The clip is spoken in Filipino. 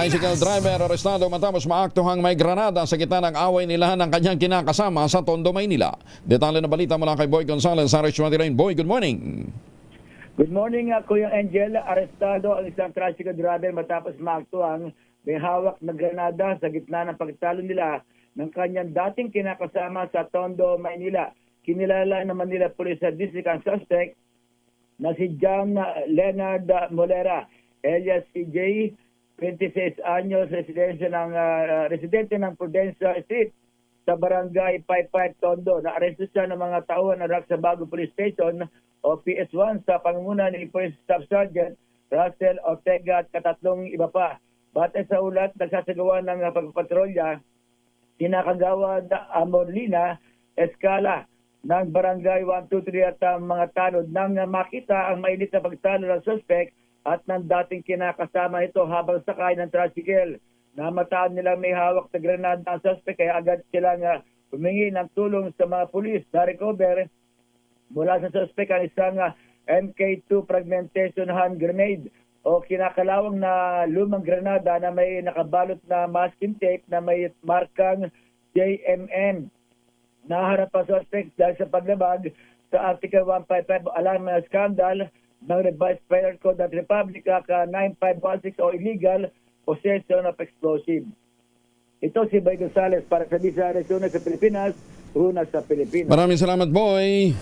Tricycle driver arestado matapos maaktuhang may granada sa gitna ng away nila ng kanyang kinakasama sa Tondo, Maynila. Detalye na balita mula kay Boy Gonzales sa RH29. Boy, good morning. Good morning, Kuya Angel. Arestado ang isang tricycle driver matapos maaktuang may hawak na granada sa gitna ng pagtalo nila ng kanyang dating kinakasama sa Tondo, Maynila. Kinilala naman nila pulis sa district ang suspect na si John Leonard Molera, alias CJ, 26 anyos, residente ng Prudencia Street sa Barangay Paypay, Tondo. Naaresto siya ng mga tauhan na sa Bago Police Station o PS1 sa pangunguna ni Police Staff Sergeant Russell Ortega at katatlong iba pa. Batay sa ulat, nagsasagawa ng pagpapatrolya kinakagawad Amorlina Escala ng Barangay 123 at mga tanod nang makita ang mainit na pagtalo ng suspect at ng dating kinakasama ito habang sakay ng tricycle. Namataan nila may hawak na granada ang suspect kaya agad silang humingi ng tulong sa mga pulis na recover mula sa suspect ang isang MK2 fragmentation hand grenade o kinakalawang na lumang granada na may nakabalot na masking tape na may markang JMM. Naharap pa suspect dahil sa paglabag sa Article 155 alarm na scandal ng Revised Penal Code at Republic Act 9516 o illegal possession of explosive. Ito si Boy Gonzales para sa Bisa Arizona sa Pilipinas, una sa Pilipinas. Maraming salamat, Boy.